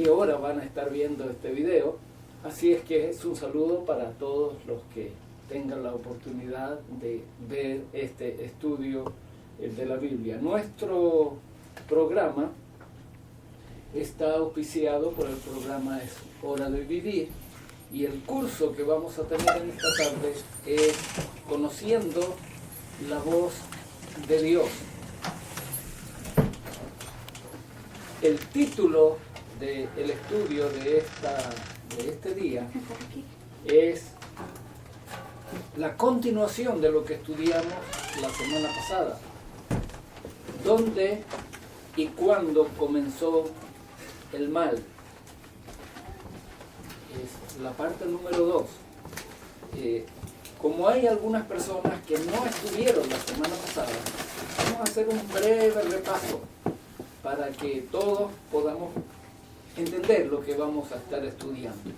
qué hora van a estar viendo este video. Así es que es un saludo para todos los que tengan la oportunidad de ver este estudio de la Biblia. Nuestro programa está auspiciado por el programa Es Hora de Vivir, y el curso que vamos a tener en esta tarde es Conociendo la Voz de Dios. El título del estudio de este día es la continuación de lo que estudiamos la semana pasada. ¿Dónde y cuándo comenzó el mal? Es la parte número 2. Como hay algunas personas que no estuvieron la semana pasada, vamos a hacer un breve repaso para que todos podamos entender lo que vamos a estar estudiando.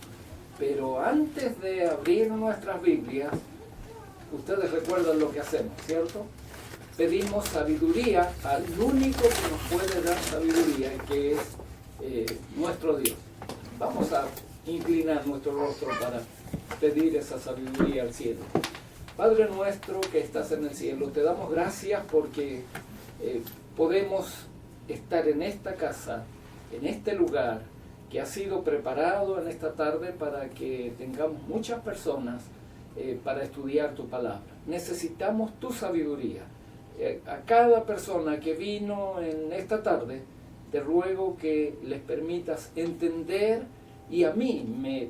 Pero antes de abrir nuestras Biblias, ustedes recuerdan lo que hacemos, ¿cierto? Pedimos sabiduría al único que nos puede dar sabiduría, que es nuestro Dios. Vamos a inclinar nuestro rostro para pedir esa sabiduría al cielo. Padre nuestro que estás en el cielo, te damos gracias porque podemos estar en esta casa, en este lugar que ha sido preparado en esta tarde para que tengamos muchas personas para estudiar tu palabra. Necesitamos tu sabiduría. A cada persona que vino en esta tarde, te ruego que les permitas entender y a mí me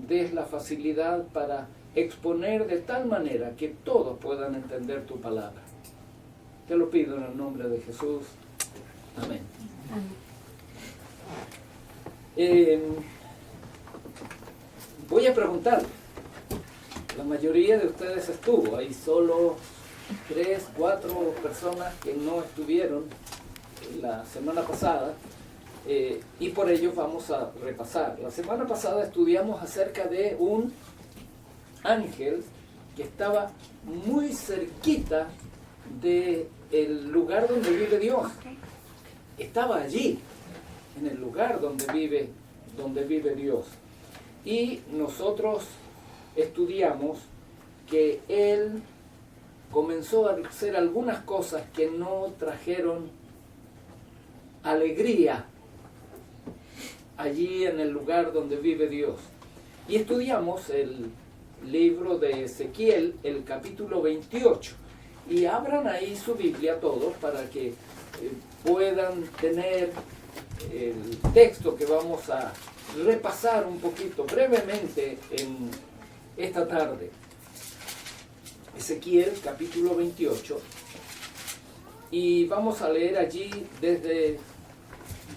des la facilidad para exponer de tal manera que todos puedan entender tu palabra. Te lo pido en el nombre de Jesús. Amén. Voy a preguntar. La mayoría de ustedes estuvo. Hay solo 3, 4 personas que no estuvieron la semana pasada. Y por ello vamos a repasar. La semana pasada estudiamos acerca de un ángel que estaba muy cerquita del lugar donde vive Dios. Estaba allí, en el lugar donde vive Dios. Y nosotros estudiamos que él comenzó a hacer algunas cosas que no trajeron alegría allí en el lugar donde vive Dios. Y estudiamos el libro de Ezequiel, el capítulo 28. Y abran ahí su Biblia todos para que puedan tener el texto que vamos a repasar un poquito brevemente en esta tarde. Ezequiel capítulo 28, y vamos a leer allí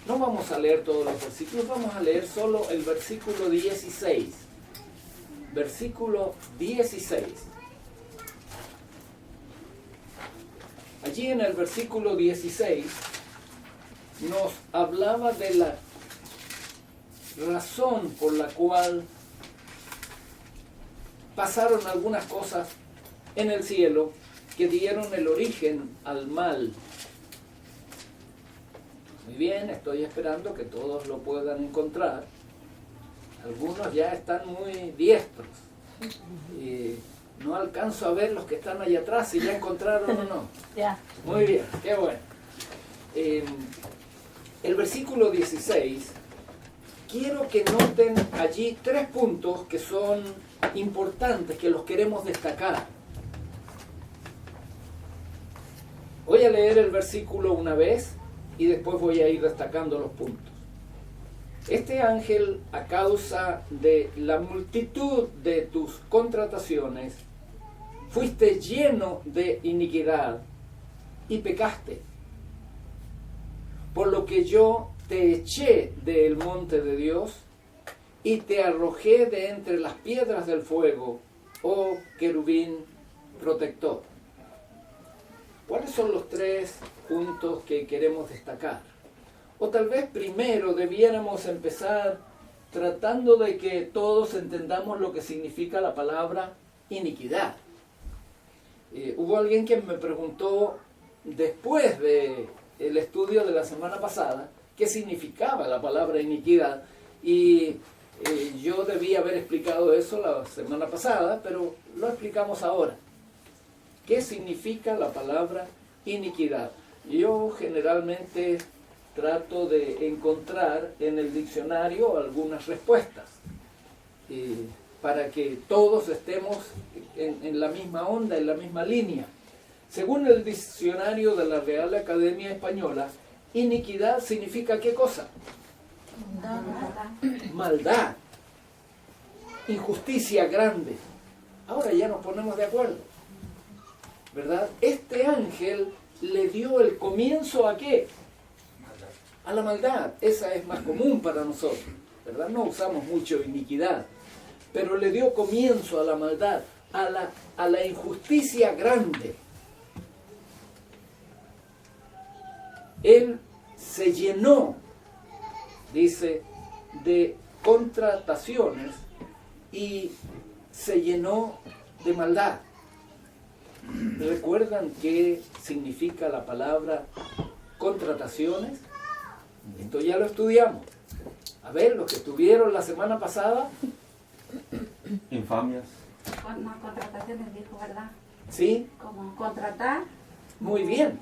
no vamos a leer todos los versículos, vamos a leer solo el versículo 16. Versículo 16. Allí en el versículo 16 nos hablaba de la razón por la cual pasaron algunas cosas en el cielo que dieron el origen al mal. Muy bien, estoy esperando que todos lo puedan encontrar. Algunos ya están muy diestros. No alcanzo a ver los que están allá atrás si ya encontraron o no. Ya. Muy bien, qué bueno. El versículo 16, quiero que noten allí 3 puntos que son importantes, que los queremos destacar. Voy a leer el versículo una vez y después voy a ir destacando los puntos. Este ángel, a causa de la multitud de tus contrataciones, fuiste lleno de iniquidad y pecaste, por lo que yo te eché del monte de Dios y te arrojé de entre las piedras del fuego, oh querubín protector. ¿Cuáles son los 3 puntos que queremos destacar? O tal vez primero debiéramos empezar tratando de que todos entendamos lo que significa la palabra iniquidad. Hubo alguien que me preguntó después del estudio de la semana pasada qué significaba la palabra iniquidad, Y yo debía haber explicado eso la semana pasada, pero lo explicamos ahora. ¿Qué significa la palabra iniquidad? Yo generalmente trato de encontrar en el diccionario algunas respuestas para que todos estemos en la misma onda, en la misma línea. Según el diccionario de la Real Academia Española, iniquidad significa ¿qué cosa? Maldad, injusticia grande. Ahora ya nos ponemos de acuerdo, ¿verdad? Este ángel le dio el comienzo ¿a qué? A la maldad. Esa es más común para nosotros, ¿verdad? No usamos mucho iniquidad, pero le dio comienzo a la maldad, a la injusticia grande. Él se llenó, dice, de contrataciones y se llenó de maldad. ¿Recuerdan qué significa la palabra contrataciones? Esto ya lo estudiamos. A ver, los que estuvieron la semana pasada. Infamias. No, contrataciones dijo, ¿verdad? ¿Sí? Como contratar. Muy bien,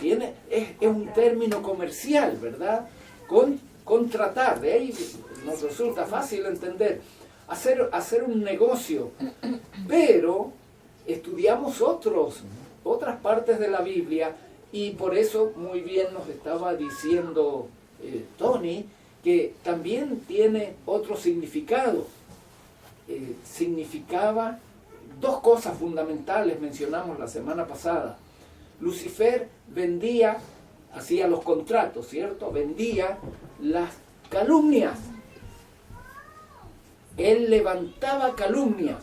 es un término comercial, ¿verdad? Contratar, de ahí nos resulta fácil entender. Hacer un negocio. Pero estudiamos otras partes de la Biblia y por eso muy bien nos estaba diciendo Tony que también tiene otro significado. Significaba dos cosas fundamentales, mencionamos la semana pasada. Lucifer vendía, hacía los contratos, ¿cierto? Vendía las calumnias. Él levantaba calumnias.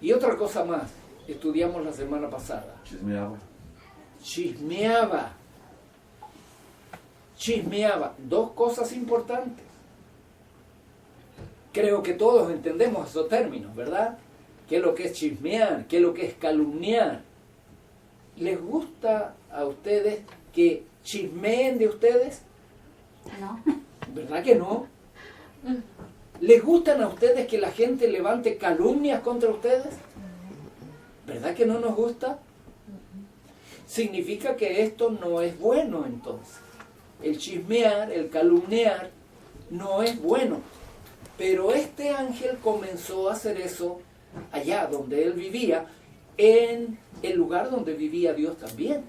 Y otra cosa más, estudiamos la semana pasada. Chismeaba. Dos cosas importantes. Creo que todos entendemos esos términos, ¿verdad? ¿Qué es lo que es chismear? ¿Qué es lo que es calumniar? ¿Les gusta a ustedes que chismeen de ustedes? No. ¿Verdad que no? ¿Les gustan a ustedes que la gente levante calumnias contra ustedes? ¿Verdad que no nos gusta? Significa que esto no es bueno entonces. El chismear, el calumniar, no es bueno. Pero este ángel comenzó a hacer eso allá donde él vivía, en el lugar donde vivía Dios también.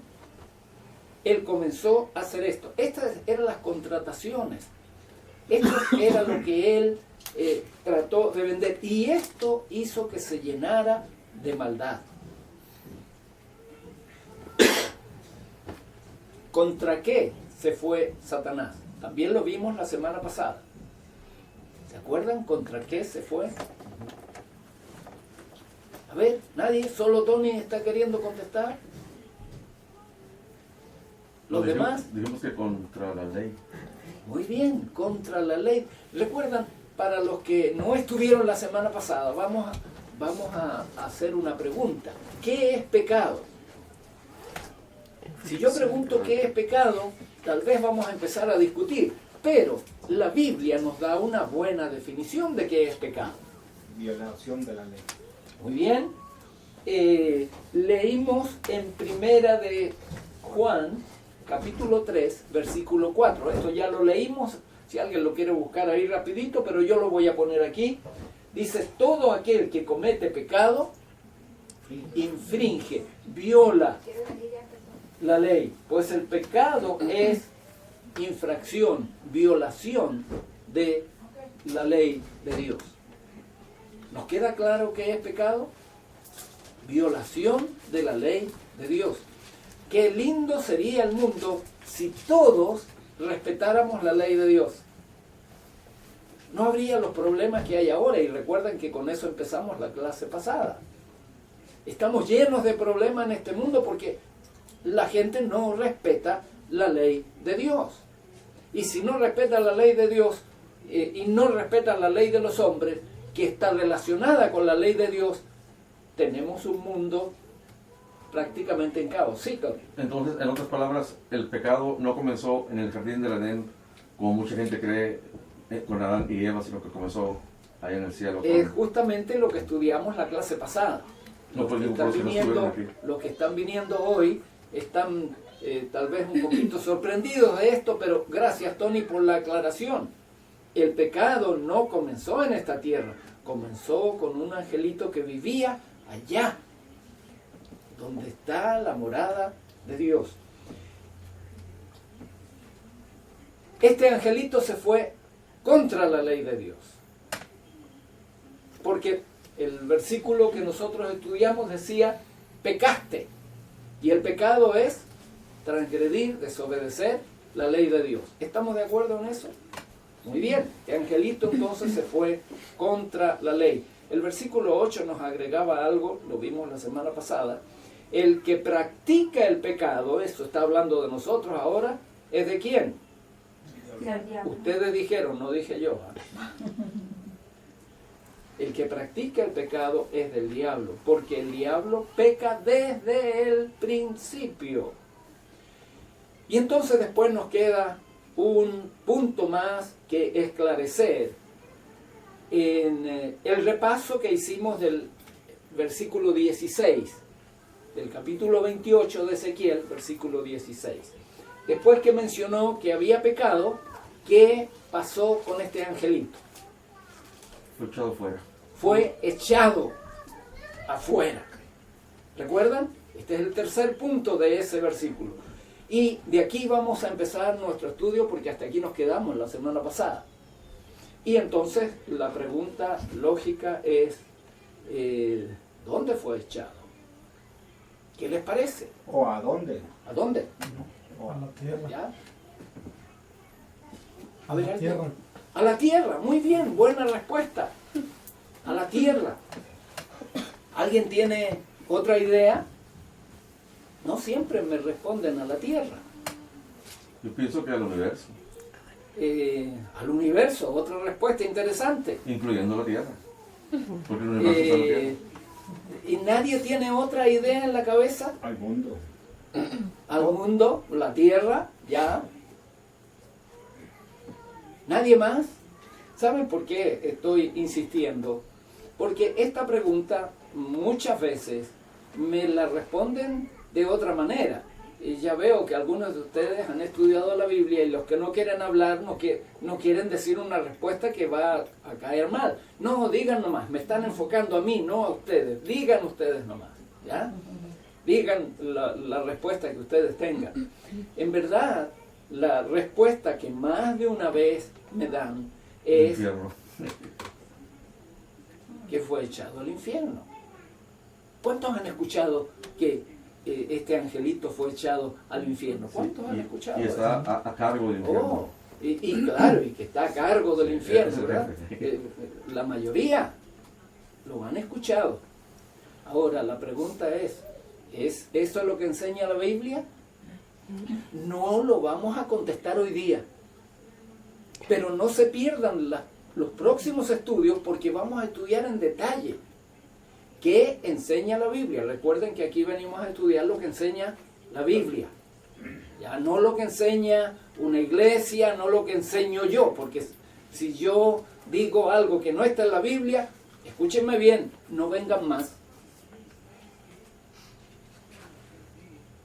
Él comenzó a hacer esto. Estas eran las contrataciones. Esto era lo que él trató de vender. Y esto hizo que se llenara de maldad. ¿Contra qué se fue Satanás? También lo vimos la semana pasada. ¿Se acuerdan contra qué se fue? A ver, nadie, solo Tony está queriendo contestar. ¿Los demás? Dijimos que contra la ley. Muy bien, contra la ley. Recuerdan, para los que no estuvieron la semana pasada, vamos a hacer una pregunta. ¿Qué es pecado? Si yo pregunto qué es pecado, tal vez vamos a empezar a discutir. Pero la Biblia nos da una buena definición de qué es pecado. Violación de la ley. Muy bien. Leímos en Primera de Juan, capítulo 3, versículo 4. Esto ya lo leímos, si alguien lo quiere buscar ahí rapidito, pero yo lo voy a poner aquí. Dice, todo aquel que comete pecado, infringe, viola la ley. Pues el pecado es infracción, violación de la ley de Dios. ¿Nos queda claro qué es pecado? Violación de la ley de Dios. Qué lindo sería el mundo si todos respetáramos la ley de Dios. No habría los problemas que hay ahora, y recuerden que con eso empezamos la clase pasada. Estamos llenos de problemas en este mundo porque la gente no respeta la ley de Dios. Y si no respeta la ley de Dios y no respeta la ley de los hombres, que está relacionada con la ley de Dios, tenemos un mundo prácticamente en caos. Sí, Tony. Entonces, en otras palabras, el pecado no comenzó en el jardín del Edén, como mucha gente cree, con Adán y Eva, sino que comenzó allá en el cielo. Es justamente lo que estudiamos la clase pasada. No, Los pues que digo, están por los que no viniendo, estuvieron aquí. los que están viniendo hoy están tal vez un poquito sorprendidos de esto, pero gracias, Tony, por la aclaración. El pecado no comenzó en esta tierra, comenzó con un angelito que vivía allá, donde está la morada de Dios. Este angelito se fue contra la ley de Dios, porque el versículo que nosotros estudiamos decía, pecaste, y el pecado es transgredir, desobedecer la ley de Dios. ¿Estamos de acuerdo en eso? Muy bien, el angelito entonces se fue contra la ley. El versículo 8 nos agregaba algo, lo vimos la semana pasada. El que practica el pecado, eso está hablando de nosotros ahora, ¿es de quién? Del diablo. Ustedes dijeron, no dije yo. El que practica el pecado es del diablo, porque el diablo peca desde el principio. Y entonces después nos queda un punto más que esclarecer en el repaso que hicimos del versículo 16, del capítulo 28 de Ezequiel, versículo 16. Después que mencionó que había pecado, ¿qué pasó con este angelito? Fue echado fuera. Fue echado afuera. ¿Recuerdan? Este es el tercer punto de ese versículo. Y de aquí vamos a empezar nuestro estudio porque hasta aquí nos quedamos la semana pasada. Y entonces la pregunta lógica es, ¿dónde fue echado? ¿Qué les parece? ¿O a dónde? ¿A dónde? O A la tierra. ¿Ya? A la tierra. A la tierra, muy bien, buena respuesta. A la tierra. ¿Alguien tiene otra idea? No siempre me responden a la tierra. Yo pienso que al universo, Al universo, otra respuesta interesante. incluyendo la tierra. Porque el universo está en la tierra. ¿Y nadie tiene otra idea en la cabeza? al mundo. Al mundo, la tierra, ya. ¿Nadie más? ¿Saben por qué estoy insistiendo? Porque esta pregunta muchas veces me la responden de otra manera. Y ya veo que algunos de ustedes han estudiado la Biblia y los que no quieren hablar no quieren decir una respuesta que va a caer mal. No, digan nomás, me están enfocando a mí, no a ustedes. Digan ustedes nomás, ¿ya? Digan la respuesta que ustedes tengan. En verdad, la respuesta que más de una vez me dan El es infierno. que fue echado al infierno. ¿Cuántos han escuchado que este angelito fue echado al infierno? ¿Cuántos han escuchado? Y está a cargo del infierno. Oh, y claro, y que está a cargo del infierno, ese ¿verdad? jefe. La mayoría lo han escuchado. Ahora, la pregunta ¿es eso lo que enseña la Biblia? No lo vamos a contestar hoy día. Pero no se pierdan los próximos estudios porque vamos a estudiar en detalle qué enseña la Biblia. Recuerden que aquí venimos a estudiar lo que enseña la Biblia. Ya no lo que enseña una iglesia, no lo que enseño yo, porque si yo digo algo que no está en la Biblia, escúchenme bien, no vengan más.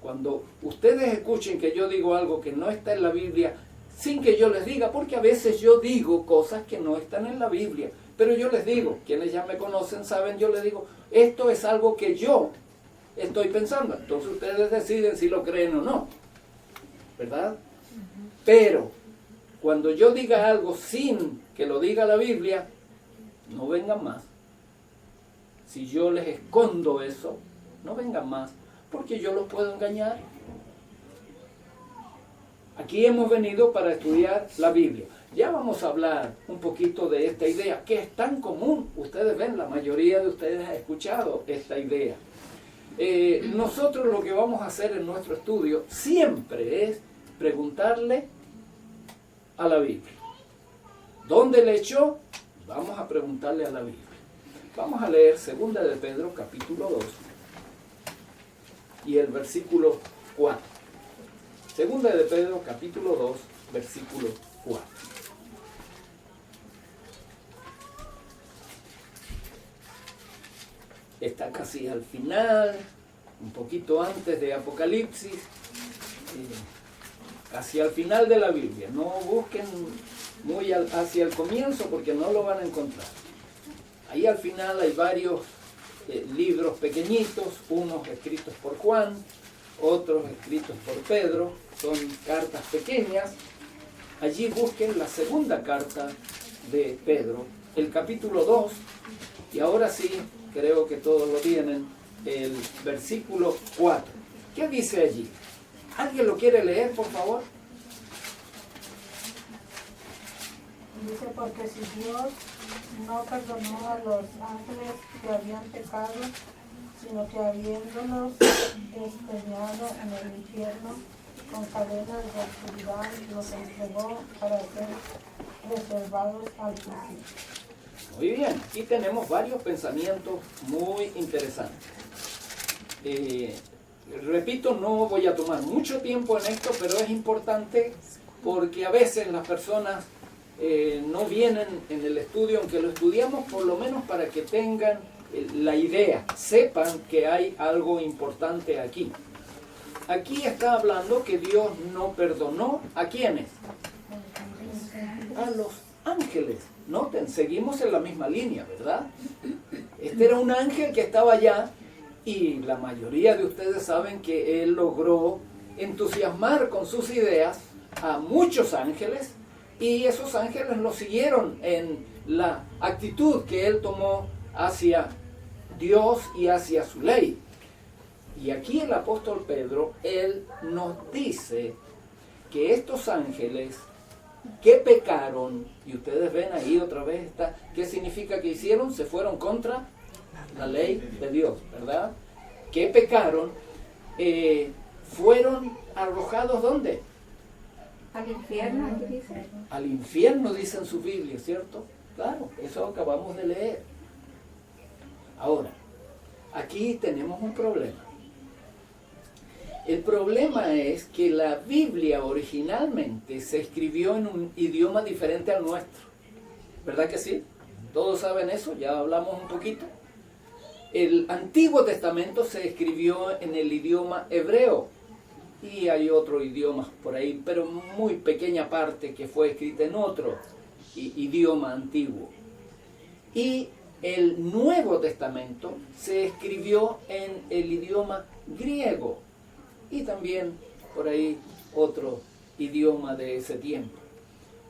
Cuando ustedes escuchen que yo digo algo que no está en la Biblia, sin que yo les diga, porque a veces yo digo cosas que no están en la Biblia, pero yo les digo, quienes ya me conocen saben, yo les digo, esto es algo que yo estoy pensando, entonces ustedes deciden si lo creen o no, ¿verdad? Pero cuando yo diga algo sin que lo diga la Biblia, no vengan más. Si yo les escondo eso, no vengan más, porque yo los puedo engañar. Aquí hemos venido para estudiar la Biblia. Ya vamos a hablar un poquito de esta idea, que es tan común. Ustedes ven, la mayoría de ustedes ha escuchado esta idea. Nosotros lo que vamos a hacer en nuestro estudio siempre es preguntarle a la Biblia. ¿Dónde le echó? Vamos a preguntarle a la Biblia. Vamos a leer 2 de Pedro, capítulo 2, y el versículo 4. 2 de Pedro, capítulo 2, versículo 4. está casi al final, un poquito antes de Apocalipsis, hacia el final de la Biblia. No busquen muy hacia el comienzo porque no lo van a encontrar. Ahí al final hay varios libros pequeñitos, unos escritos por Juan, otros escritos por Pedro, son cartas pequeñas. Allí busquen la segunda carta de Pedro, el capítulo 2, y ahora sí, creo que todos lo tienen, el versículo 4. ¿Qué dice allí? ¿Alguien lo quiere leer, por favor? Dice, porque si Dios no perdonó a los ángeles que habían pecado, sino que habiéndolos despeñado en el infierno con cadenas de oscuridad, los entregó para ser reservados al juicio. Muy bien, aquí tenemos varios pensamientos muy interesantes. Repito, no voy a tomar mucho tiempo en esto, pero es importante porque a veces las personas no vienen en el estudio, aunque lo estudiamos por lo menos para que tengan la idea, sepan que hay algo importante aquí. Aquí está hablando que Dios no perdonó ¿a quiénes? A los ángeles. Noten, seguimos en la misma línea, ¿verdad? Este era un ángel que estaba allá y la mayoría de ustedes saben que él logró entusiasmar con sus ideas a muchos ángeles y esos ángeles lo siguieron en la actitud que él tomó hacia Dios y hacia su ley. Y aquí el apóstol Pedro, él nos dice que estos ángeles que pecaron, y ustedes ven ahí otra vez está, ¿qué significa que hicieron? Se fueron contra la ley de Dios, ¿verdad? Que pecaron, fueron arrojados ¿dónde? Al infierno, aquí dice. Al infierno, dice en su Biblia, ¿cierto? Claro, eso acabamos de leer. Ahora, aquí tenemos un problema. El problema es que la Biblia originalmente se escribió en un idioma diferente al nuestro. ¿Verdad que sí? ¿Todos saben eso? Ya hablamos un poquito. El Antiguo Testamento se escribió en el idioma hebreo. Y hay otros idiomas por ahí, pero muy pequeña parte que fue escrita en otro idioma antiguo. Y el Nuevo Testamento se escribió en el idioma griego. Y también por ahí otro idioma de ese tiempo.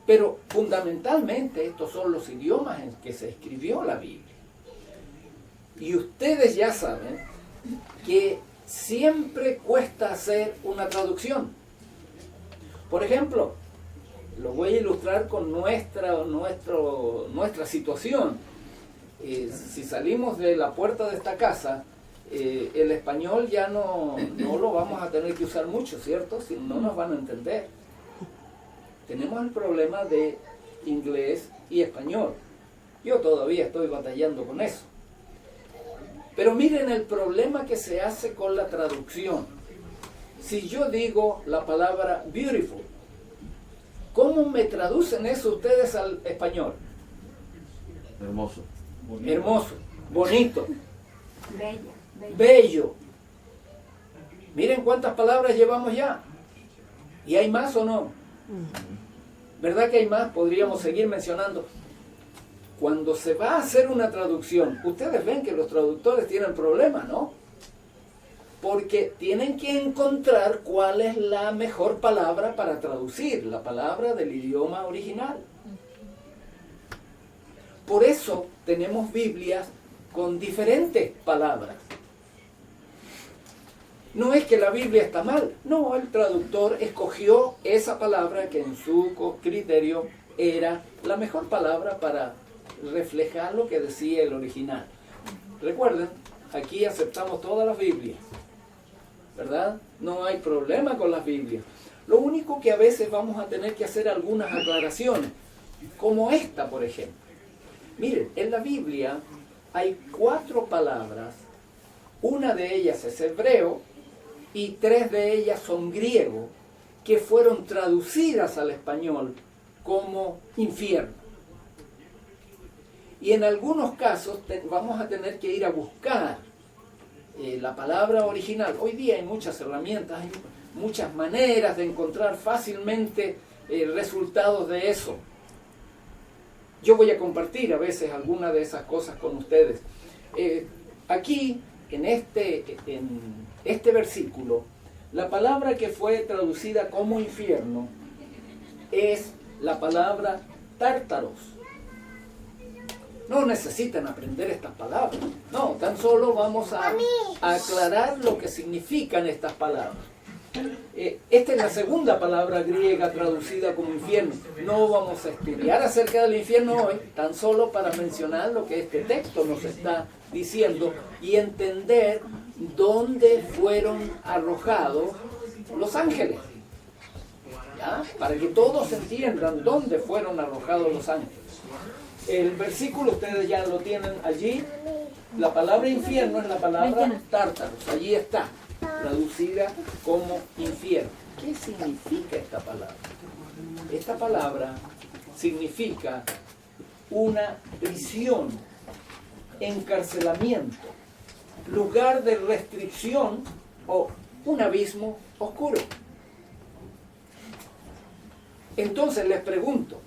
Pero fundamentalmente estos son los idiomas en que se escribió la Biblia. Y ustedes ya saben que siempre cuesta hacer una traducción. Por ejemplo, lo voy a ilustrar con nuestra situación. Si salimos de la puerta de esta casa, el español ya no lo vamos a tener que usar mucho, ¿cierto? Si no nos van a entender. Tenemos el problema de inglés y español. Yo todavía estoy batallando con eso. Pero miren el problema que se hace con la traducción. Si yo digo la palabra beautiful, ¿cómo me traducen eso ustedes al español? Hermoso. Bonito. Hermoso, bonito, Bello. bello. Miren cuántas palabras llevamos ya. ¿Y hay más o no? ¿Verdad que hay más? Podríamos seguir mencionando. Cuando se va a hacer una traducción, ustedes ven que los traductores tienen problemas, ¿no? Porque tienen que encontrar cuál es la mejor palabra para traducir, la palabra del idioma original. Por eso tenemos Biblias con diferentes palabras. No es que la Biblia está mal, no, el traductor escogió esa palabra que en su criterio era la mejor palabra para reflejar lo que decía el original. Recuerden, aquí aceptamos todas las Biblias, ¿verdad? No hay problema con las Biblias. Lo único que a veces vamos a tener que hacer algunas aclaraciones, como esta, por ejemplo. Miren, en la Biblia hay 4 palabras, una de ellas es hebreo y 3 de ellas son griego, que fueron traducidas al español como infierno. Y en algunos casos vamos a tener que ir a buscar la palabra original. Hoy día hay muchas herramientas, hay muchas maneras de encontrar fácilmente resultados de eso. Yo voy a compartir a veces algunas de esas cosas con ustedes. Aquí, en este versículo, la palabra que fue traducida como infierno es la palabra tártaros. No necesitan aprender estas palabras. No, tan solo vamos a aclarar lo que significan estas palabras. Esta es la segunda palabra griega traducida como infierno. No vamos a estudiar acerca del infierno hoy, tan solo para mencionar lo que este texto nos está diciendo y entender dónde fueron arrojados los ángeles. ¿Ya? Para que todos entiendan dónde fueron arrojados los ángeles. El versículo ustedes ya lo tienen allí. La palabra infierno es la palabra tártaros. Allí está, traducida como infierno. ¿Qué significa esta palabra? Esta palabra significa una prisión, encarcelamiento, lugar de restricción o un abismo oscuro. Entonces les pregunto,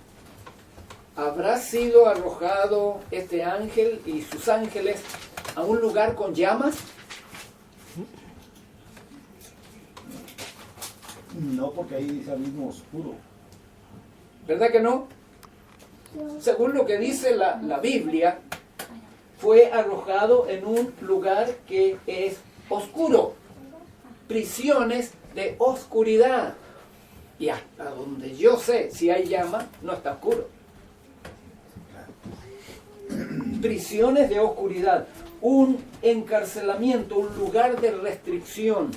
¿habrá sido arrojado este ángel y sus ángeles a un lugar con llamas? No, porque ahí dice abismo oscuro. ¿Verdad que no? Según lo que dice la Biblia, fue arrojado en un lugar que es oscuro. Prisiones de oscuridad. Y hasta donde yo sé, si hay llama, no está oscuro. Prisiones de oscuridad. Un encarcelamiento, un lugar de restricción.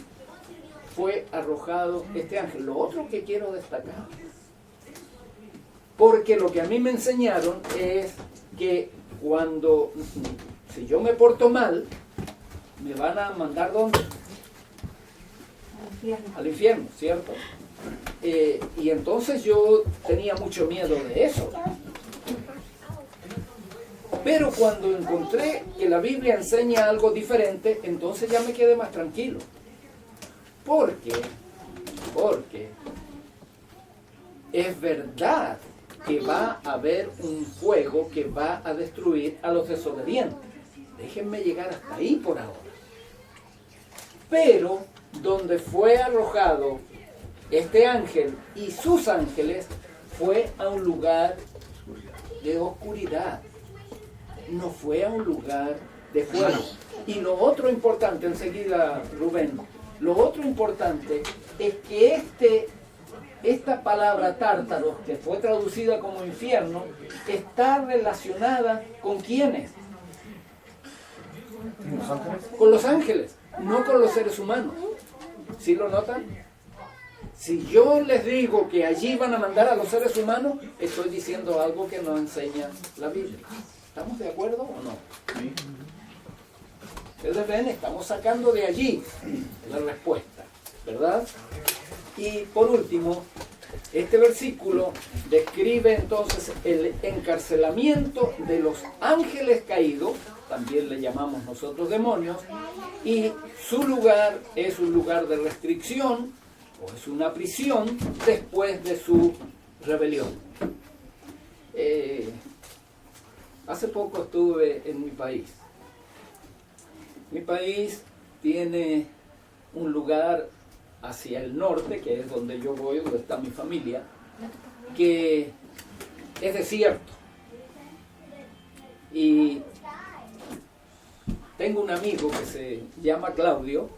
Fue arrojado este ángel. Lo otro que quiero destacar, porque lo que a mí me enseñaron es que si yo me porto mal, me van a mandar ¿dónde? Al infierno, ¿cierto? Y entonces yo tenía mucho miedo de eso. Pero cuando encontré que la Biblia enseña algo diferente, entonces ya me quedé más tranquilo. Porque es verdad que va a haber un fuego que va a destruir a los desobedientes. Déjenme llegar hasta ahí por ahora. Pero donde fue arrojado este ángel y sus ángeles fue a un lugar de oscuridad. No fue a un lugar de fuego. Y lo otro importante, enseguida Rubén, lo otro importante es que esta palabra tártaros, que fue traducida como infierno, está relacionada ¿con quiénes? ¿Los ángeles? Con los ángeles, no con los seres humanos. ¿Sí lo notan? Si yo les digo que allí van a mandar a los seres humanos, estoy diciendo algo que no enseña la Biblia. ¿Estamos de acuerdo o no? Sí. Ustedes ven, estamos sacando de allí la respuesta, ¿verdad? Y por último, este versículo describe entonces el encarcelamiento de los ángeles caídos, también le llamamos nosotros demonios, y su lugar es un lugar de restricción, o es una prisión después de su rebelión. Hace poco estuve en mi país. Mi país tiene un lugar hacia el norte, que es donde yo voy, donde está mi familia, que es desierto. Y tengo un amigo que se llama Claudio,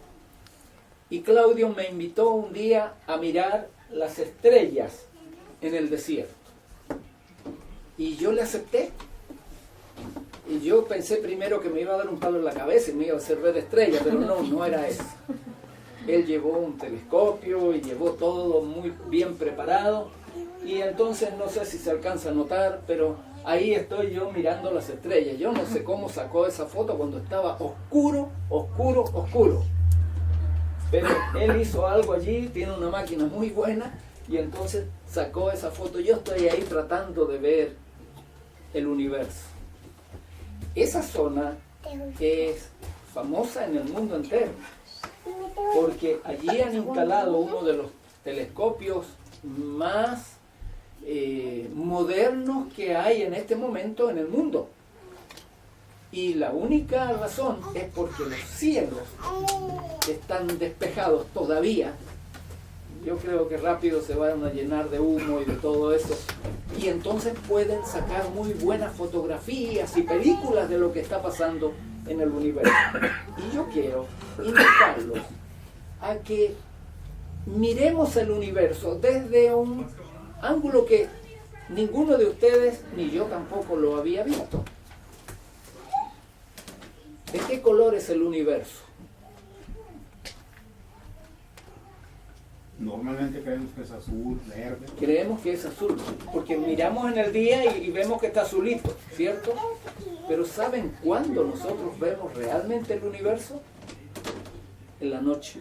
y Claudio me invitó un día a mirar las estrellas en el desierto. Y yo le acepté. Y yo pensé primero que me iba a dar un palo en la cabeza y me iba a hacer ver estrellas, pero no era eso. Él llevó un telescopio y llevó todo muy bien preparado. Y entonces no sé si se alcanza a notar, pero ahí estoy yo mirando las estrellas. Yo no sé cómo sacó esa foto cuando estaba oscuro, oscuro, oscuro. Pero él hizo algo allí, tiene una máquina muy buena y entonces sacó esa foto. Yo estoy ahí tratando de ver el universo. esa zona es famosa en el mundo entero, porque allí han instalado uno de los telescopios más modernos que hay en este momento en el mundo. Y la única razón es porque los cielos están despejados todavía. Yo creo que rápido se van a llenar de humo y de todo eso. Y entonces pueden sacar muy buenas fotografías y películas de lo que está pasando en el universo. Y yo quiero invitarlos a que miremos el universo desde un ángulo que ninguno de ustedes ni yo tampoco lo había visto. ¿De qué color es el universo? Normalmente creemos que es azul, verde. Creemos que es azul, porque miramos en el día y vemos que está azulito, ¿cierto? Pero ¿saben cuándo nosotros vemos realmente el universo? En la noche.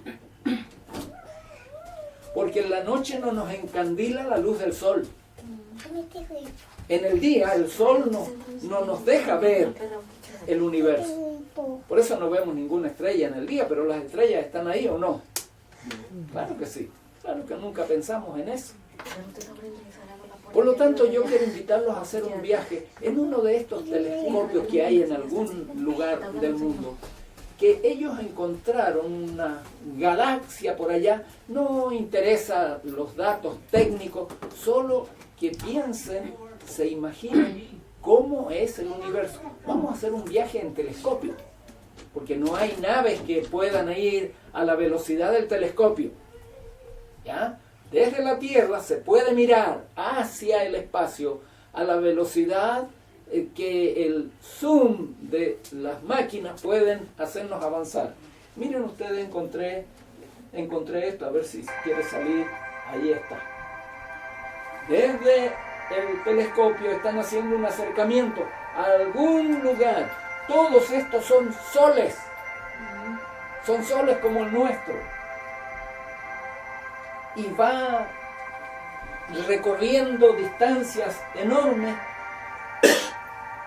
Porque en la noche no nos encandila la luz del sol. En el día el sol no nos deja ver el universo. Por eso no vemos ninguna estrella en el día, pero las estrellas están ahí ¿o no? Claro que sí. Claro que nunca pensamos en eso. Por lo tanto, yo quiero invitarlos a hacer un viaje en uno de estos telescopios que hay en algún lugar del mundo, que ellos encontraron una galaxia por allá. No interesa los datos técnicos, solo que piensen, se imaginen cómo es el universo. Vamos a hacer un viaje en telescopio, porque no hay naves que puedan ir a la velocidad del telescopio. ¿Ya? Desde la Tierra se puede mirar hacia el espacio a la velocidad que el zoom de las máquinas pueden hacernos avanzar. Miren ustedes, encontré esto, a ver si quiere salir. Ahí está. Desde el telescopio están haciendo un acercamiento a algún lugar. Todos estos son soles. Son soles como el nuestro. Y va recorriendo distancias enormes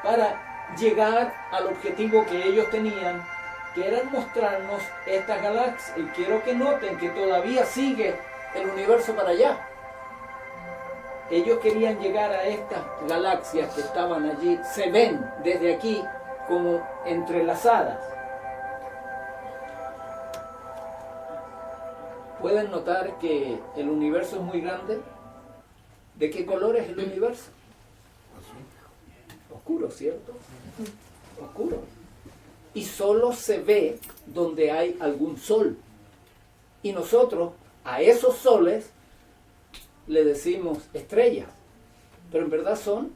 para llegar al objetivo que ellos tenían, que era mostrarnos esta galaxia. Y quiero que noten que todavía sigue el universo para allá. Ellos querían llegar a estas galaxias que estaban allí, se ven desde aquí como entrelazadas. ¿Pueden notar que el universo es muy grande? ¿De qué color es el universo? Oscuro, ¿cierto? Oscuro. Y solo se ve donde hay algún sol. Y nosotros a esos soles le decimos estrellas. Pero en verdad son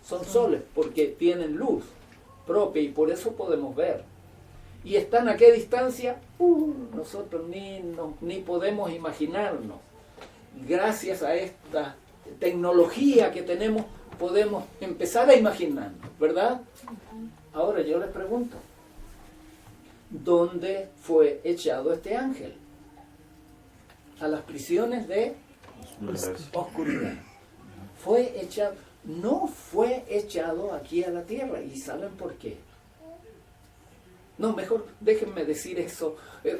soles, porque tienen luz propia y por eso podemos ver. ¿Y están a qué distancia? Nosotros ni podemos imaginarnos. Gracias a esta tecnología que tenemos, podemos empezar a imaginarnos, ¿verdad? Ahora yo les pregunto, ¿dónde fue echado este ángel? A las prisiones de oscuridad. Fue echado, no fue echado aquí a la tierra. ¿Y saben por qué? No, mejor déjenme decir eso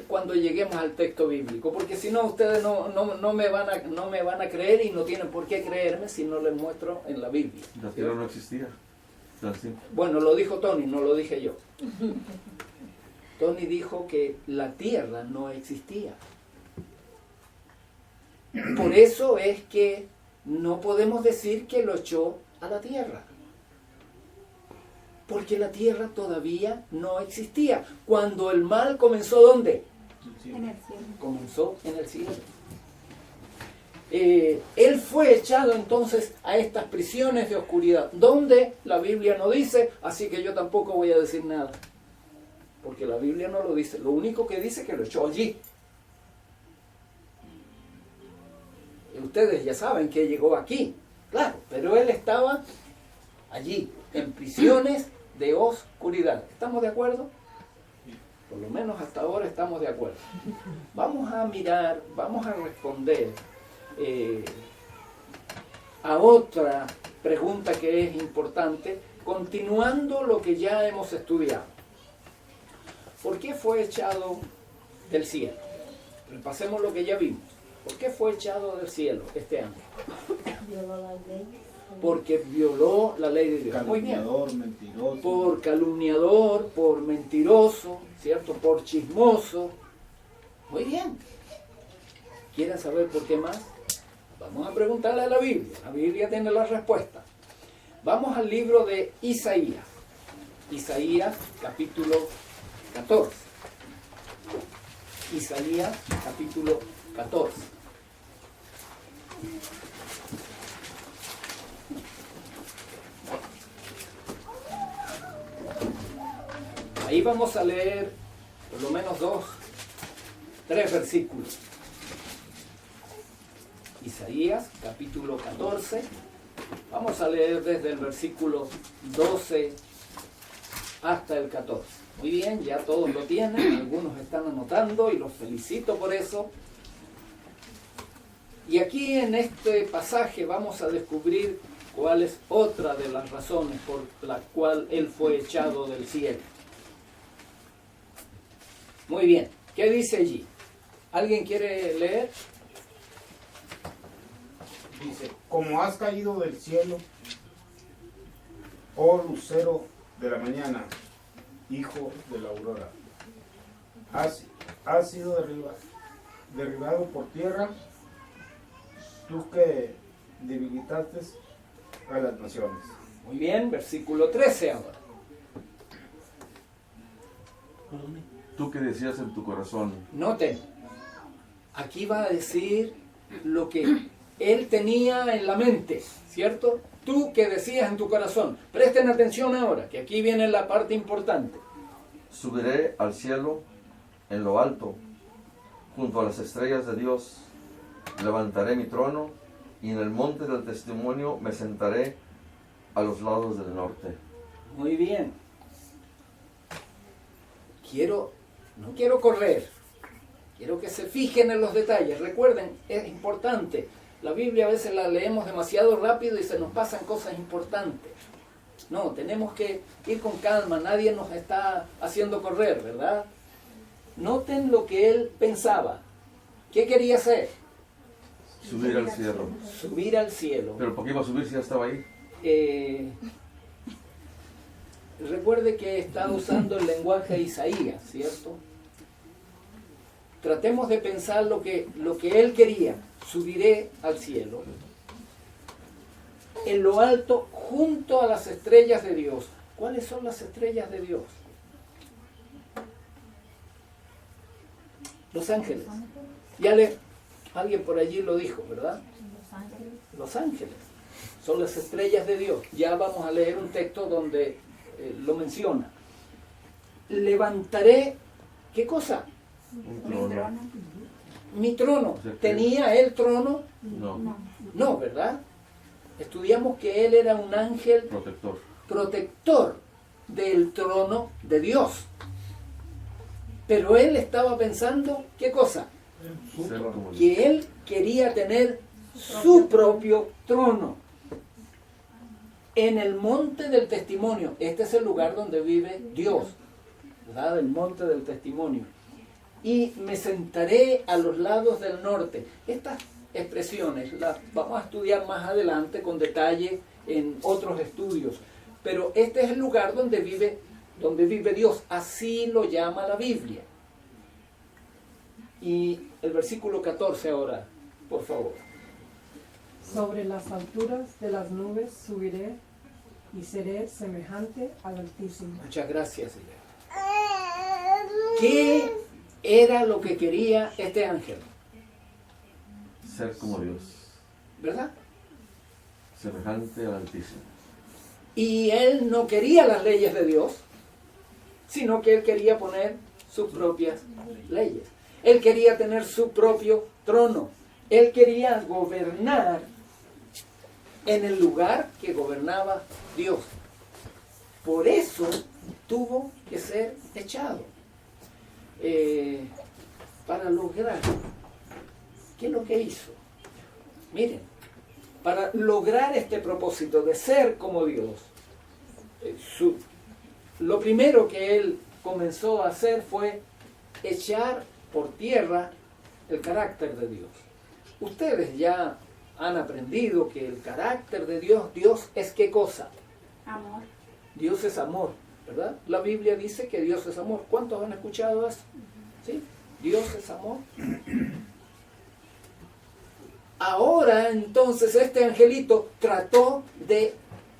cuando lleguemos al texto bíblico, porque si no ustedes no me van a creer y no tienen por qué creerme si no les muestro en la Biblia. La tierra no existía. Bueno, lo dijo Tony, no lo dije yo. Tony dijo que la tierra no existía. Por eso es que no podemos decir que lo echó a la tierra. Porque la tierra todavía no existía. Cuando el mal comenzó, ¿dónde? En el cielo. Comenzó en el cielo. Él fue echado entonces a estas prisiones de oscuridad, donde la Biblia no dice, así que yo tampoco voy a decir nada. Porque la Biblia no lo dice. Lo único que dice es que lo echó allí. Ustedes ya saben que llegó aquí, claro, pero él estaba allí, en prisiones de oscuridad. ¿Estamos de acuerdo? Por lo menos hasta ahora estamos de acuerdo. Vamos a mirar, vamos a responder a otra pregunta que es importante, continuando lo que ya hemos estudiado. ¿Por qué fue echado del cielo? Repasemos lo que ya vimos. ¿Por qué fue echado del cielo este ángel? Violó las leyes. Porque violó la ley de Dios. Muy bien. Calumniador, mentiroso. Por calumniador, por mentiroso, ¿cierto? Por chismoso. Muy bien. ¿Quieren saber por qué más? Vamos a preguntarle a la Biblia. La Biblia tiene la respuesta. Vamos al libro de Isaías. Isaías capítulo 14. Isaías capítulo 14. Ahí vamos a leer por lo menos 3 versículos. Isaías capítulo 14. Vamos a leer desde el versículo 12 hasta el 14. Muy bien, ya todos lo tienen, algunos están anotando y los felicito por eso. Y aquí en este pasaje vamos a descubrir cuál es otra de las razones por la cual él fue echado del cielo. Muy bien, ¿qué dice allí? ¿Alguien quiere leer? Dice, como has caído del cielo, oh lucero de la mañana, hijo de la aurora, has sido derribado por tierra, tú que debilitaste a las naciones. Muy bien, versículo 13 ahora. Tú que decías en tu corazón, Noten, aquí va a decir lo que él tenía en la mente, ¿cierto? Tú que decías en tu corazón. Presten atención ahora, que aquí viene la parte importante. subiré al cielo en lo alto, junto a las estrellas de Dios, levantaré mi trono y en el monte del testimonio me sentaré a los lados del norte. Muy bien. No quiero correr. Quiero que se fijen en los detalles. Recuerden, es importante. La Biblia a veces la leemos demasiado rápido y se nos pasan cosas importantes. No, tenemos que ir con calma. Nadie nos está haciendo correr, ¿verdad? Noten lo que él pensaba. ¿Qué quería hacer? Subir al cielo. Subir al cielo. ¿Pero por qué iba a subir si ya estaba ahí? Recuerde que está usando el lenguaje de Isaías, ¿cierto? Tratemos de pensar lo que él quería. Subiré al cielo, en lo alto, junto a las estrellas de Dios. ¿Cuáles son las estrellas de Dios? Los ángeles. Alguien por allí lo dijo, ¿verdad? Los ángeles. Son las estrellas de Dios. Ya vamos a leer un texto donde lo menciona. Levantaré, ¿qué cosa? Un trono. Mi trono. O sea que- ¿Tenía él trono? No, No, ¿verdad? Estudiamos que él era un ángel protector. protector del trono de Dios. Pero él estaba pensando, ¿qué cosa? Ser como Dios. Que él quería tener su propio trono en el monte del testimonio. Este es el lugar donde vive Dios, ¿verdad? El monte del testimonio. Y me sentaré a los lados del norte. Estas expresiones las vamos a estudiar más adelante con detalle en otros estudios. Pero este es el lugar donde vive Dios. Así lo llama la Biblia. Y el versículo 14 ahora, por favor. Sobre las alturas de las nubes subiré y seré semejante al Altísimo. Muchas gracias, Señor. ¿Qué era lo que quería este ángel? Ser como Dios. ¿Verdad? Semejante al Altísimo. Y él no quería las leyes de Dios, sino que él quería poner sus propias leyes. Él quería tener su propio trono. Él quería gobernar en el lugar que gobernaba Dios. Por eso tuvo que ser echado. Para lograr, ¿qué es lo que hizo? Miren, para lograr este propósito de ser como Dios, lo primero que él comenzó a hacer fue echar por tierra el carácter de Dios. Ustedes ya han aprendido que el carácter de Dios, Dios es ¿qué cosa? Amor. Dios es amor, ¿verdad? La Biblia dice que Dios es amor. ¿Cuántos han escuchado eso? ¿Sí? Dios es amor. Ahora entonces este angelito trató de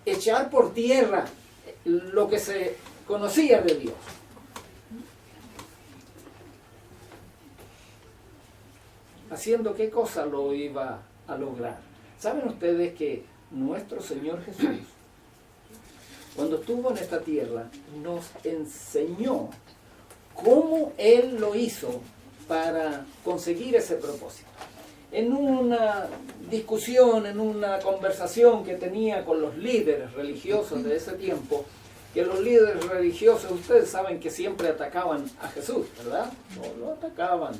echar por tierra lo que se conocía de Dios. ¿Haciendo qué cosa lo iba a lograr? ¿Saben ustedes que nuestro Señor Jesús, cuando estuvo en esta tierra, nos enseñó cómo Él lo hizo para conseguir ese propósito? En una discusión, en una conversación que tenía con los líderes religiosos de ese tiempo, que los líderes religiosos, ustedes saben que siempre atacaban a Jesús, ¿verdad? Lo atacaban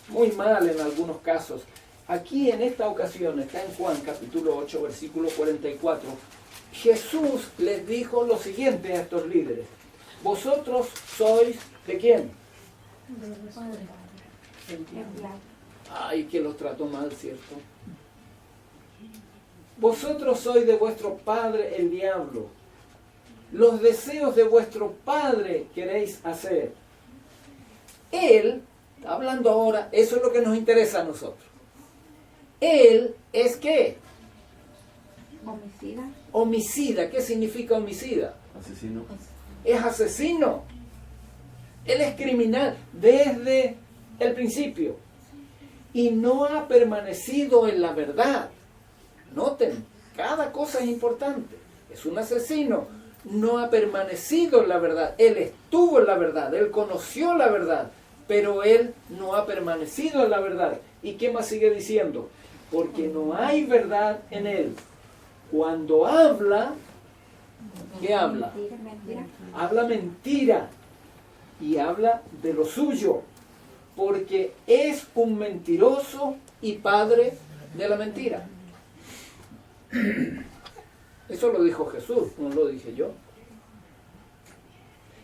muy mal en algunos casos. Aquí en esta ocasión, está en Juan capítulo 8, versículo 44, Jesús les dijo lo siguiente a estos líderes: vosotros sois ¿de quién? Ay, que los trató mal, ¿cierto? Vosotros sois de vuestro padre el diablo. Los deseos de vuestro padre queréis hacer. Él, hablando ahora, eso es lo que nos interesa a nosotros. Él es ¿qué? Homicida. Homicida. ¿Qué significa homicida? Asesino. Es asesino. Él es criminal desde el principio. Y no ha permanecido en la verdad. Noten, cada cosa es importante. Es un asesino. No ha permanecido en la verdad. Él estuvo en la verdad. Él conoció la verdad. Pero él no ha permanecido en la verdad. ¿Y qué más sigue diciendo? Porque no hay verdad en él. Cuando habla, ¿qué habla? Mentira. Habla mentira. Y habla de lo suyo. Porque es un mentiroso y padre de la mentira. Eso lo dijo Jesús, no lo dije yo.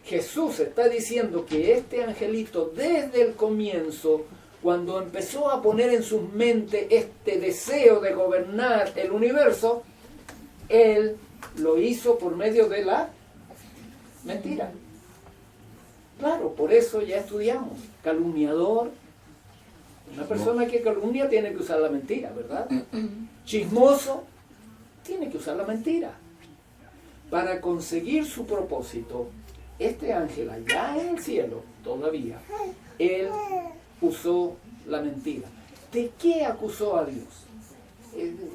Jesús está diciendo que este angelito desde el comienzo, cuando empezó a poner en su mente este deseo de gobernar el universo, él lo hizo por medio de la mentira. Claro, por eso ya estudiamos. Calumniador. Una persona que calumnia tiene que usar la mentira, ¿verdad? Chismoso tiene que usar la mentira. Para conseguir su propósito, este ángel allá en el cielo, todavía, él usó la mentira. ¿De qué acusó a Dios?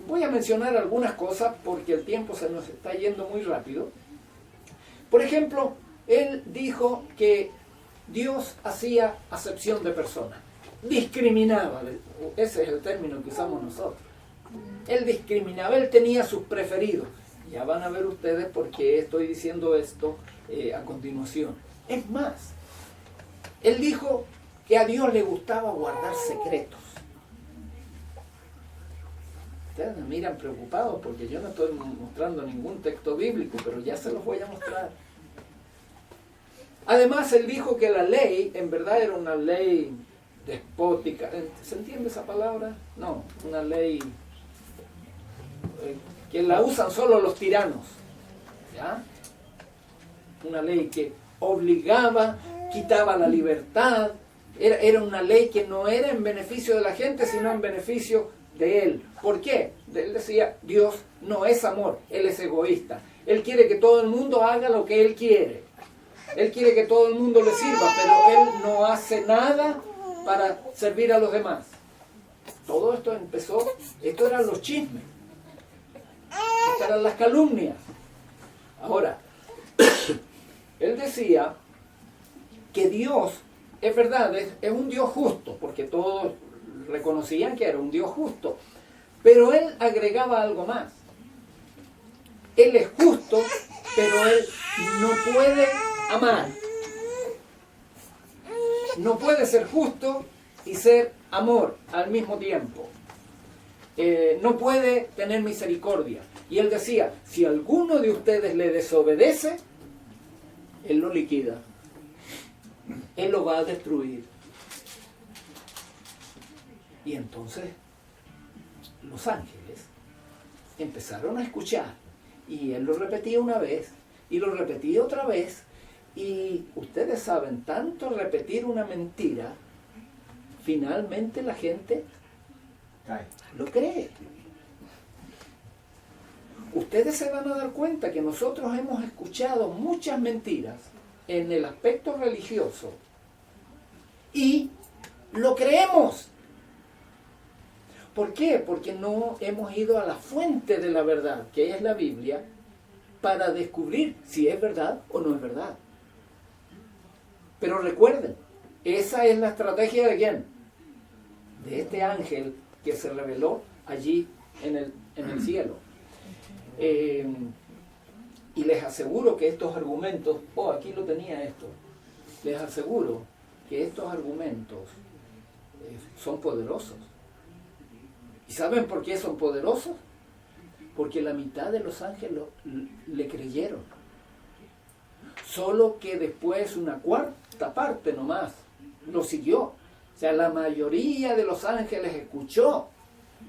Voy a mencionar algunas cosas porque el tiempo se nos está yendo muy rápido. Por ejemplo, él dijo que Dios hacía acepción de personas, discriminaba, ese es el término que usamos nosotros. Él discriminaba, él tenía sus preferidos. Ya van a ver ustedes por qué estoy diciendo esto a continuación. Es más, él dijo que a Dios le gustaba guardar secretos. Ustedes me miran preocupados porque yo no estoy mostrando ningún texto bíblico, pero ya se los voy a mostrar. Además, él dijo que la ley, en verdad, era una ley despótica. ¿Se entiende esa palabra? No, una ley que la usan solo los tiranos. ¿Ya? Una ley que obligaba, quitaba la libertad. Era una ley que no era en beneficio de la gente, sino en beneficio de él. ¿Por qué? Él decía, Dios no es amor, él es egoísta. Él quiere que todo el mundo haga lo que él quiere. Él quiere que todo el mundo le sirva, pero él no hace nada para servir a los demás. Todo esto empezó, esto eran los chismes, estas eran las calumnias. Ahora, él decía que Dios, es verdad, es un Dios justo, porque todos reconocían que era un Dios justo, pero él agregaba algo más. Él es justo, pero él no puede amar. No puede ser justo y ser amor al mismo tiempo. no puede tener misericordia. Y él decía, si alguno de ustedes le desobedece, él lo liquida. Él lo va a destruir. Y entonces los ángeles empezaron a escuchar. Y él lo repetía una vez, y lo repetía otra vez. Y ustedes saben, tanto repetir una mentira, finalmente la gente lo cree. Ustedes se van a dar cuenta que nosotros hemos escuchado muchas mentiras en el aspecto religioso y lo creemos. ¿Por qué? Porque no hemos ido a la fuente de la verdad, que es la Biblia, para descubrir si es verdad o no es verdad. Pero recuerden, esa es la estrategia de ¿quién? De este ángel que se reveló allí en el cielo. Y les aseguro que estos argumentos, aquí lo tenía esto, les aseguro que estos argumentos son poderosos. ¿Y saben por qué son poderosos? Porque la mitad de los ángeles le creyeron. Solo que después una cuarta parte nomás lo siguió. O sea, la mayoría de los ángeles escuchó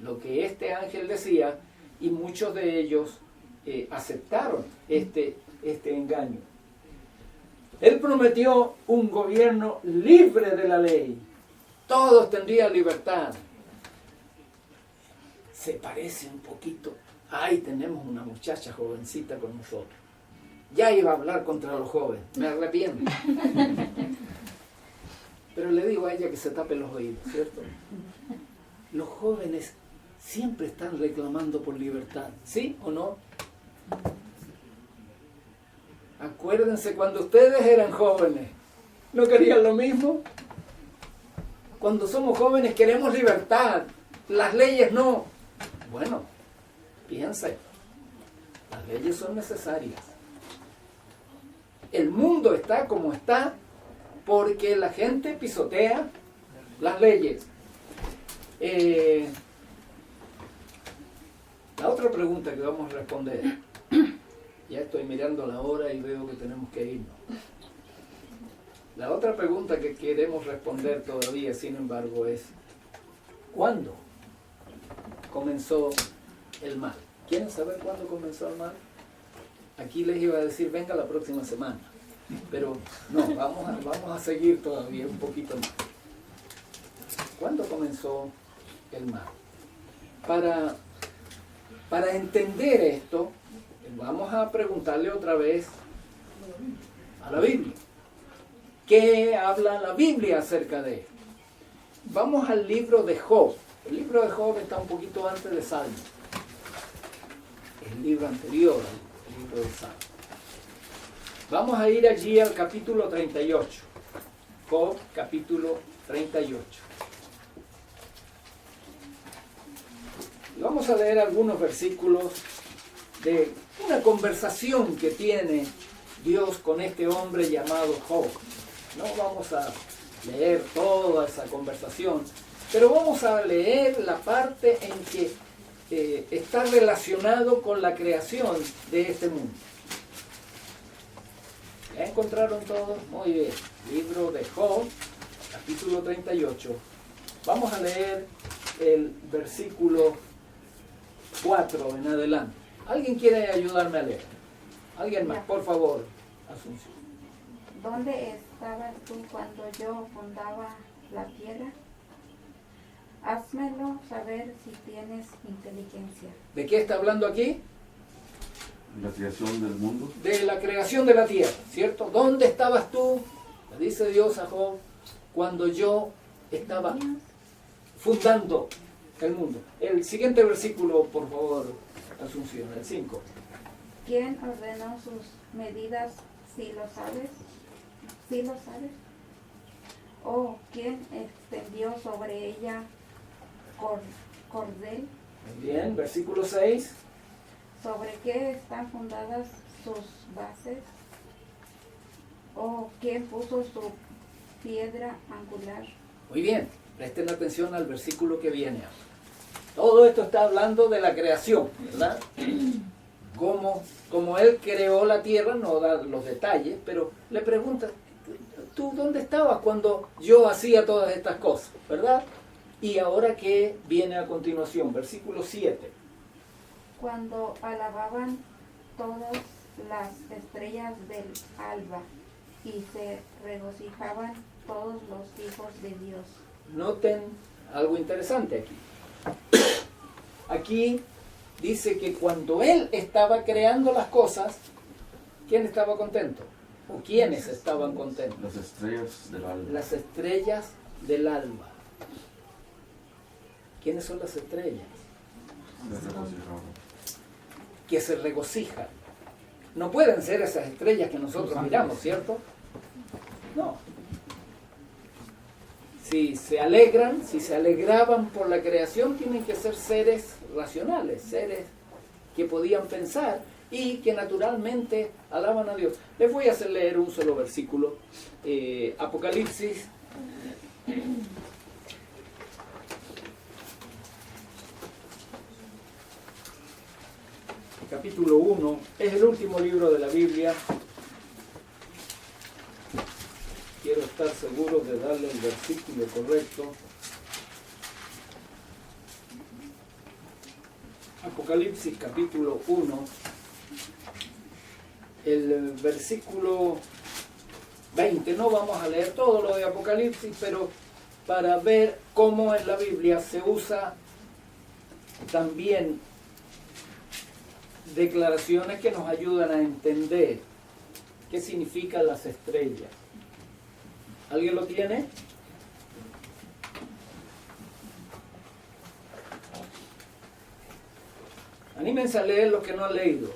lo que este ángel decía y muchos de ellos aceptaron este engaño. Él prometió un gobierno libre de la ley. Todos tendrían libertad. Se parece un poquito. Ahí tenemos una muchacha jovencita con nosotros. Ya iba a hablar contra los jóvenes. Me arrepiento. Pero le digo a ella que se tape los oídos, ¿cierto? Los jóvenes siempre están reclamando por libertad. ¿Sí o no? Acuérdense cuando ustedes eran jóvenes. ¿No querían lo mismo? Cuando somos jóvenes queremos libertad. Las leyes no. Bueno, piensen. Las leyes son necesarias. El mundo está como está porque la gente pisotea las leyes. La otra pregunta que vamos a responder, ya estoy mirando la hora y veo que tenemos que irnos. La otra pregunta que queremos responder todavía, sin embargo, es ¿cuándo comenzó el mal? ¿Quieren saber cuándo comenzó el mal? Aquí les iba a decir, venga la próxima semana. Pero no, vamos a seguir todavía un poquito más. ¿Cuándo comenzó el mal? Para entender esto, vamos a preguntarle otra vez a la Biblia. ¿Qué habla la Biblia acerca de esto? Vamos al libro de Job. El libro de Job está un poquito antes de Salmo. El libro anterior al libro de Salmo. Vamos a ir allí al capítulo 38. Job, capítulo 38. Y vamos a leer algunos versículos de una conversación que tiene Dios con este hombre llamado Job. No vamos a leer toda esa conversación, pero vamos a leer la parte en que está relacionado con la creación de este mundo. ¿Ya encontraron todos? Muy bien. Libro de Job, capítulo 38. Vamos a leer el versículo 4 en adelante. ¿Alguien quiere ayudarme a leer? ¿Alguien más? Por favor, Asunción. ¿Dónde estabas tú cuando yo fundaba la tierra? Házmelo saber si tienes inteligencia. ¿De qué está hablando aquí? La creación del mundo. De la creación de la tierra, ¿cierto? ¿Dónde estabas tú? Le dice Dios a Job, cuando yo estaba fundando el mundo. El siguiente versículo, por favor, Asunción, el 5. ¿Quién ordenó sus medidas, si lo sabes? ¿Sí lo sabes? ¿O quién extendió sobre ella cordel? Bien, versículo 6. ¿Sobre qué están fundadas sus bases? ¿O quién puso su piedra angular? Muy bien, presten atención al versículo que viene ahora. Todo esto está hablando de la creación, ¿verdad? Como Él creó la tierra, no da los detalles, pero le pregunta, ¿tú dónde estabas cuando yo hacía todas estas cosas? ¿Verdad? Y ahora, ¿qué viene a continuación? Versículo 7. Cuando alababan todas las estrellas del alba y se regocijaban todos los hijos de Dios. Noten algo interesante aquí. Aquí dice que cuando Él estaba creando las cosas, ¿quién estaba contento? ¿O quiénes estaban contentos? Las estrellas del alba. Las estrellas del alba. ¿Quiénes son las estrellas? Se regocijaban. Que se regocijan. No pueden ser esas estrellas que nosotros miramos, ¿cierto? No. Si se alegran, si se alegraban por la creación, tienen que ser seres racionales, seres que podían pensar y que naturalmente alaban a Dios. Les voy a hacer leer un solo versículo. Apocalipsis. Capítulo 1, es el último libro de la Biblia. Quiero estar seguro de darle el versículo correcto. Apocalipsis capítulo 1, el versículo 20. No vamos a leer todo lo de Apocalipsis, pero para ver cómo en la Biblia se usa también declaraciones que nos ayudan a entender qué significan las estrellas. ¿Alguien lo tiene? Anímense a leer lo que no han leído.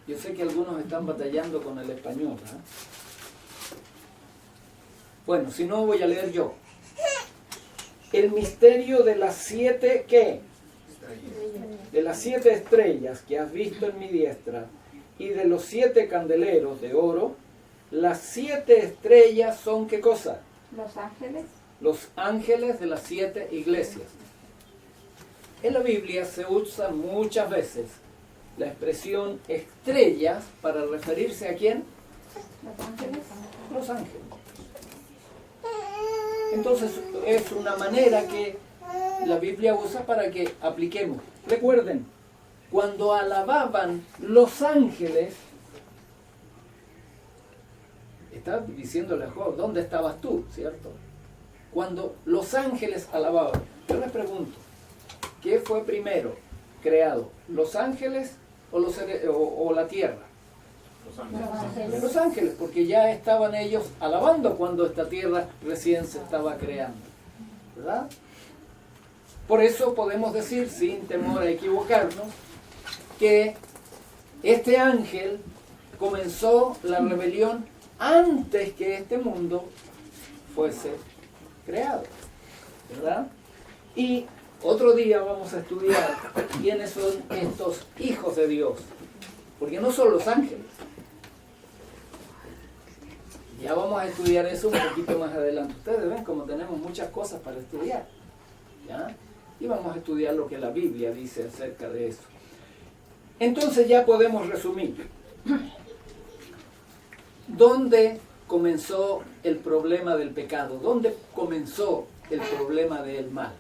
Yo sé que algunos están batallando con el español, ¿eh? Bueno, si no, voy a leer yo. El misterio de las 7, ¿qué? De las 7 estrellas que has visto en mi diestra y de los 7 candeleros de oro. Las 7 estrellas son, ¿qué cosa? Los ángeles. Los ángeles de las 7 iglesias. En la Biblia se usa muchas veces la expresión estrellas para referirse a ¿quién? Los ángeles. Los ángeles. Entonces es una manera que la Biblia usa para que apliquemos. Recuerden, cuando alababan los ángeles, estaba diciéndole a Job, ¿dónde estabas tú? ¿Cierto? Cuando los ángeles alababan, yo les pregunto, ¿qué fue primero creado? ¿Los ángeles o la tierra? Los ángeles, porque ya estaban ellos alabando cuando esta tierra recién se estaba creando, ¿verdad? Por eso podemos decir, sin temor a equivocarnos, que este ángel comenzó la rebelión antes que este mundo fuese creado, ¿verdad? Y otro día vamos a estudiar quiénes son estos hijos de Dios, porque no son los ángeles. Ya vamos a estudiar eso un poquito más adelante. Ustedes ven como tenemos muchas cosas para estudiar, ¿ya? Y vamos a estudiar lo que la Biblia dice acerca de eso. Entonces ya podemos resumir. ¿Dónde comenzó el problema del pecado? ¿Dónde comenzó el problema del mal?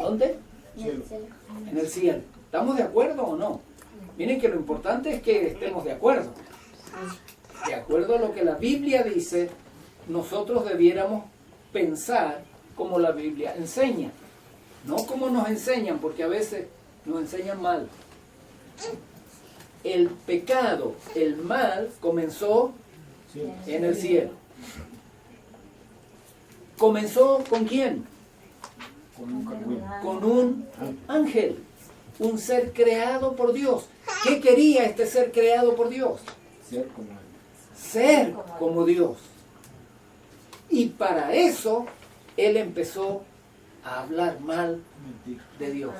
¿Dónde? En el cielo. ¿Estamos de acuerdo o no? Miren que lo importante es que estemos de acuerdo. De acuerdo a lo que la Biblia dice, nosotros debiéramos pensar como la Biblia enseña. No como nos enseñan, porque a veces nos enseñan mal. El pecado, el mal, comenzó en el cielo. ¿Comenzó con quién? Con un ángel, un ser creado por Dios. ¿Qué quería este ser creado por Dios? Ser como Dios. Y para eso, él empezó a hablar mal de Dios.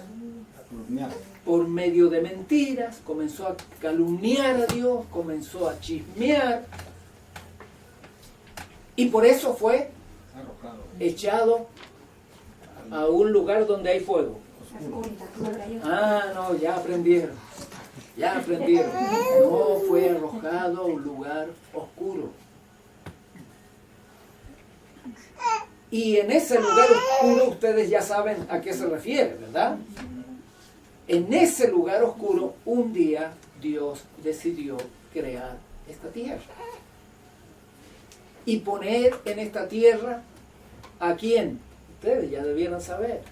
Por medio de mentiras, comenzó a calumniar a Dios, comenzó a chismear. Y por eso fue echado a un lugar donde hay fuego. Ah, no, ya aprendieron. Ya aprendieron. No fue arrojado a un lugar oscuro. Y en ese lugar oscuro ustedes ya saben a qué se refiere, ¿verdad? En ese lugar oscuro un día Dios decidió crear esta tierra. Y poner en esta tierra ¿a quién? Ustedes ya debieran saber.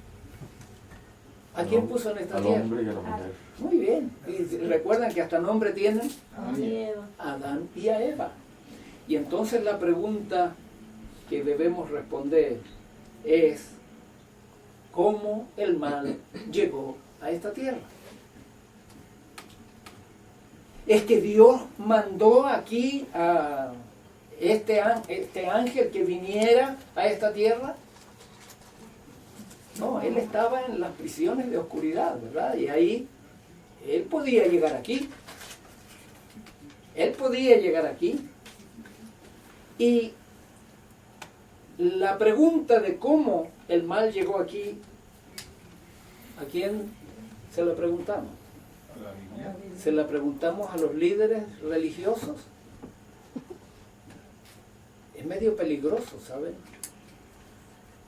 ¿A quién puso en esta tierra? Al hombre y a la mujer. Muy bien. Y recuerdan que hasta nombre tienen Eva. a Adán y a Eva. Y entonces la pregunta que debemos responder es ¿cómo el mal llegó a esta tierra? ¿Es que Dios mandó aquí a este ángel que viniera a esta tierra? No, él estaba en las prisiones de oscuridad, ¿verdad? Y ahí él podía llegar aquí. Él podía llegar aquí. Y la pregunta de cómo el mal llegó aquí, ¿a quién se la preguntamos? ¿Se la preguntamos a los líderes religiosos? Es medio peligroso, ¿saben?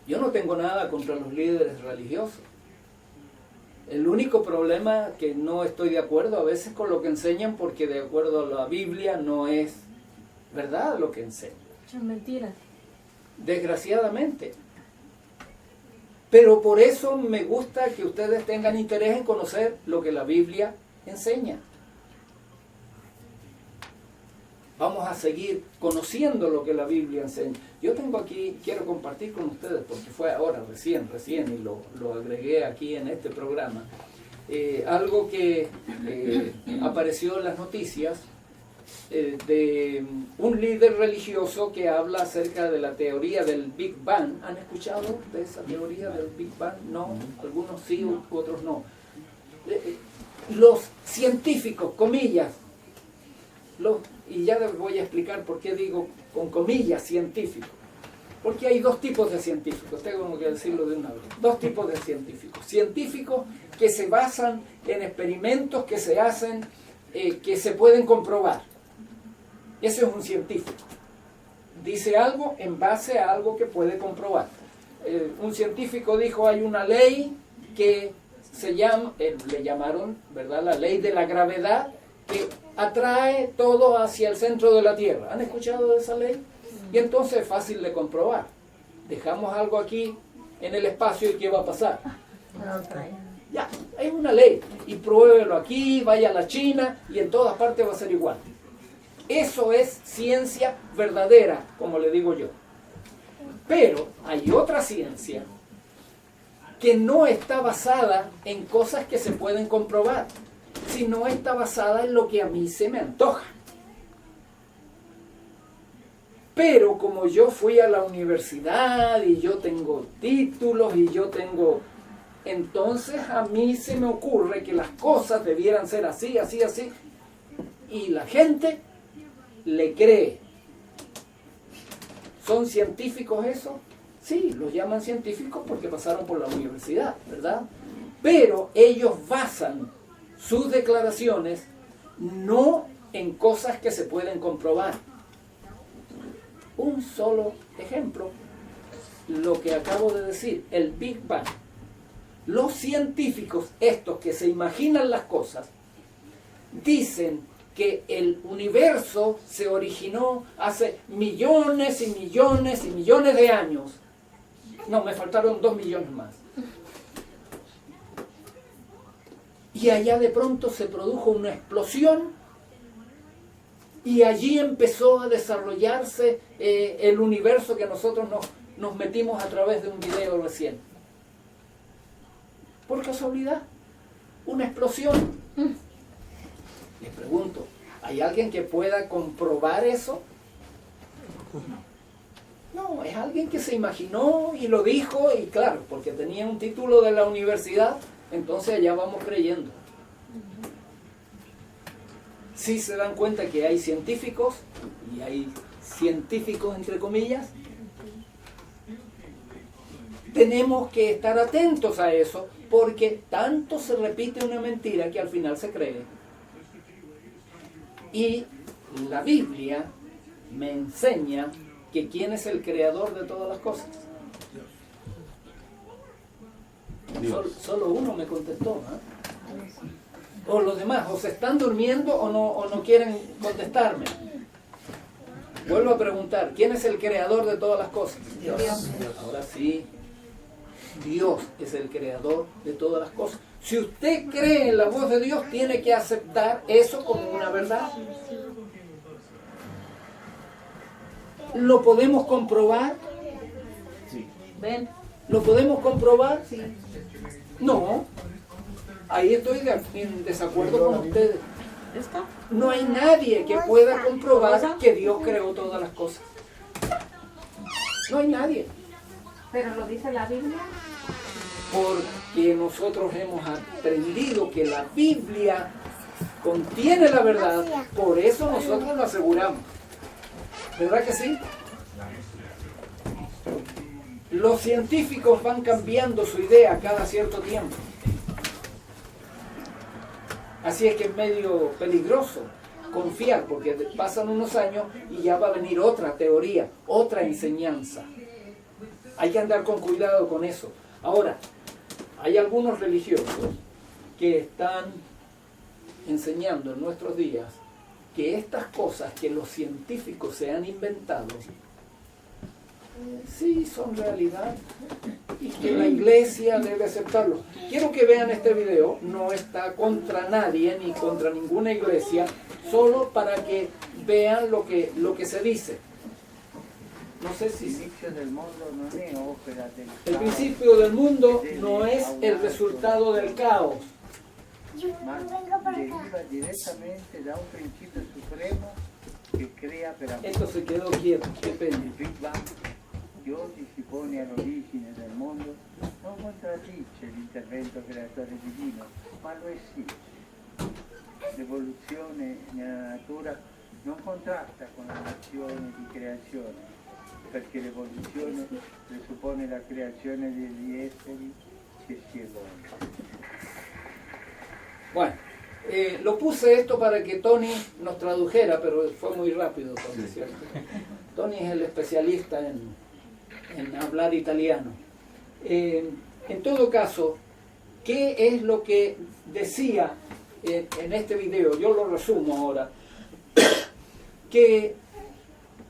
Yo no tengo nada contra los líderes religiosos. El único problema que no estoy de acuerdo a veces con lo que enseñan, porque de acuerdo a la Biblia no es verdad lo que enseñan. Son mentiras. Desgraciadamente. Pero por eso me gusta que ustedes tengan interés en conocer lo que la Biblia enseña. Vamos a seguir conociendo lo que la Biblia enseña. Yo tengo aquí, quiero compartir con ustedes, porque fue ahora, recién, y lo agregué aquí en este programa, algo que apareció en las noticias de un líder religioso que habla acerca de la teoría del Big Bang. ¿Han escuchado de esa teoría del Big Bang? No, algunos sí, otros no. Los científicos, comillas, y ya les voy a explicar por qué digo con comillas científicos. Porque hay dos tipos de científicos, tengo que decirlo de una vez. Dos tipos de científicos. Científicos que se basan en experimentos que se hacen, que se pueden comprobar. Eso es un científico. Dice algo en base a algo que puede comprobar. Un científico dijo, hay una ley que se llama, le llamaron, ¿verdad?, la ley de la gravedad, que atrae todo hacia el centro de la Tierra. ¿Han escuchado de esa ley? Y entonces es fácil de comprobar. Dejamos algo aquí en el espacio y ¿qué va a pasar? Ya, hay una ley. Y pruébelo aquí, vaya a la China y en todas partes va a ser igual. Eso es ciencia verdadera, como le digo yo. Pero hay otra ciencia que no está basada en cosas que se pueden comprobar, sino está basada en lo que a mí se me antoja. Pero como yo fui a la universidad y yo tengo títulos y yo tengo... Entonces a mí se me ocurre que las cosas debieran ser así, así, así. Y la gente le cree. ¿Son científicos eso? Sí, los llaman científicos porque pasaron por la universidad, ¿verdad? Pero ellos basan sus declaraciones no en cosas que se pueden comprobar. Un solo ejemplo, lo que acabo de decir, el Big Bang. Los científicos, estos que se imaginan las cosas, dicen que el universo se originó hace millones y millones y millones de años. No, me faltaron 2 millones más. Y allá de pronto se produjo una explosión y allí empezó a desarrollarse el universo que nosotros nos metimos a través de un video recién. Por casualidad, una explosión. Les pregunto, ¿hay alguien que pueda comprobar eso? No, es alguien que se imaginó y lo dijo, y claro, porque tenía un título de la universidad, entonces allá vamos creyendo. Sí se dan cuenta que hay científicos, y hay científicos entre comillas, tenemos que estar atentos a eso, porque tanto se repite una mentira que al final se cree. Y la Biblia me enseña que ¿quién es el creador de todas las cosas? Solo uno me contestó, ¿no? O los demás, o se están durmiendo o no quieren contestarme. Vuelvo a preguntar, ¿quién es el creador de todas las cosas? Dios. Ahora sí, Dios es el creador de todas las cosas. Si usted cree en la voz de Dios, tiene que aceptar eso como una verdad. ¿Lo podemos comprobar? Sí. ¿Ven? ¿Lo podemos comprobar? Sí. No. Ahí estoy en desacuerdo con ustedes. ¿Está? No hay nadie que pueda comprobar que Dios creó todas las cosas. No hay nadie. ¿Pero lo dice la Biblia? Porque nosotros hemos aprendido que la Biblia contiene la verdad, por eso nosotros lo aseguramos. ¿Verdad que sí? Los científicos van cambiando su idea cada cierto tiempo. Así es que es medio peligroso confiar, porque pasan unos años y ya va a venir otra teoría, otra enseñanza. Hay que andar con cuidado con eso. Ahora, hay algunos religiosos que están enseñando en nuestros días que estas cosas que los científicos se han inventado, sí son realidad y que la iglesia debe aceptarlo. Quiero que vean este video, no está contra nadie ni contra ninguna iglesia, solo para que vean lo que se dice. No sé si L'inizio del mondo non è opera del el caos, principio del mundo no es el resultado del caos, ma deriva direttamente da un principio supremo che crea per amore. esto se quedó quieto, qué pena. Il Big Bang, che oggi si pone all'origine del mondo, non contraddice l'intervento creatore divino, ma lo esige. L'evoluzione nella natura non contrasta con l'azione di creazione, perché l'evoluzione presuppone la creazione degli esseri che si evolvono. Bueno, lo puse esto para que Tony nos tradujera, pero fue muy rápido, Tony, ¿cierto? Tony es el especialista en hablar italiano. En todo caso, ¿qué es lo que decía en este video? Yo lo resumo ahora. Que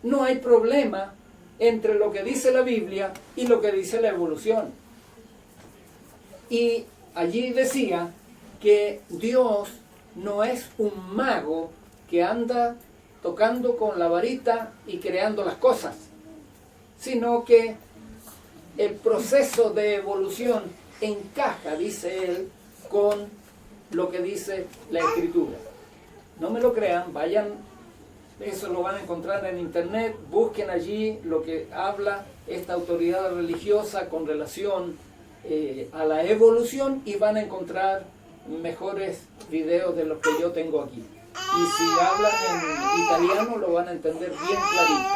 no hay problema entre lo que dice la Biblia y lo que dice la evolución. Y allí decía que Dios no es un mago que anda tocando con la varita y creando las cosas, sino que el proceso de evolución encaja, dice él, con lo que dice la Escritura. No me lo crean, vayan, eso lo van a encontrar en internet, busquen allí lo que habla esta autoridad religiosa con relación a la evolución y van a encontrar mejores videos de los que yo tengo aquí. Y si hablan en italiano lo van a entender bien clarito.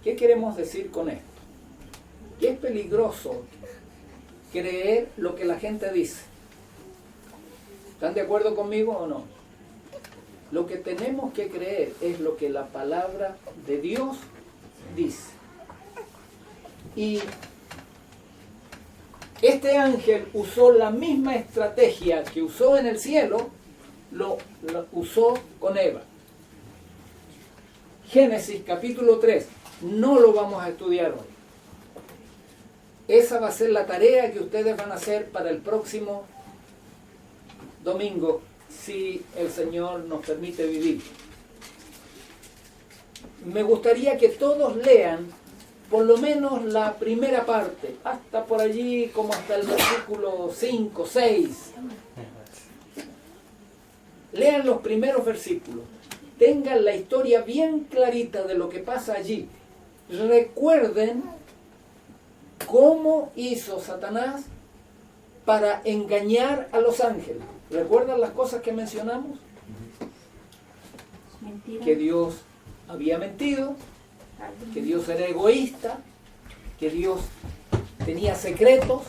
¿Qué queremos decir con esto? Que es peligroso creer lo que la gente dice. ¿Están de acuerdo conmigo o no? Lo que tenemos que creer es lo que la palabra de Dios dice. Y este ángel usó la misma estrategia que usó en el cielo, lo usó con Eva. Génesis capítulo 3, no lo vamos a estudiar hoy. Esa va a ser la tarea que ustedes van a hacer para el próximo domingo, si el Señor nos permite vivir. Me gustaría que todos lean por lo menos la primera parte, hasta por allí como hasta el versículo 5, 6. Lean los primeros versículos, tengan la historia bien clarita de lo que pasa allí. Recuerden cómo hizo Satanás para engañar a los ángeles. ¿Recuerdan las cosas que mencionamos? Mentira. Que Dios había mentido, que Dios era egoísta, que Dios tenía secretos,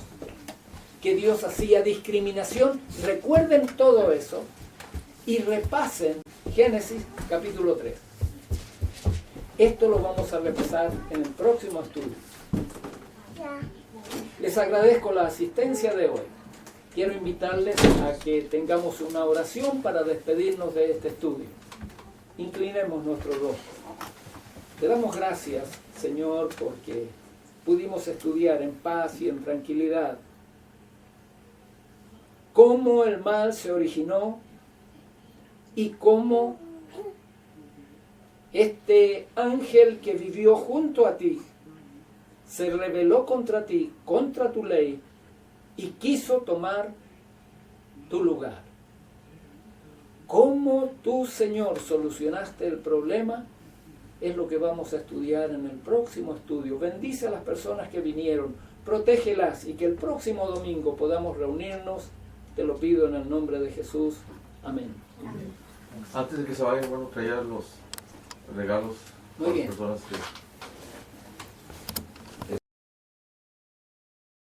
que Dios hacía discriminación. Recuerden todo eso y repasen Génesis capítulo 3. Esto lo vamos a repasar en el próximo estudio. Les agradezco la asistencia de hoy. Quiero invitarles a que tengamos una oración para despedirnos de este estudio. Inclinemos nuestro rostro. Te damos gracias, Señor, porque pudimos estudiar en paz y en tranquilidad cómo el mal se originó y cómo este ángel que vivió junto a ti se rebeló contra ti, contra tu ley, y quiso tomar tu lugar. ¿Cómo tú, Señor, solucionaste el problema? Es lo que vamos a estudiar en el próximo estudio. Bendice a las personas que vinieron, protégelas y que el próximo domingo podamos reunirnos. Te lo pido en el nombre de Jesús. Amén. Antes de que se vayan, bueno, traer los regalos Muy a las bien. personas que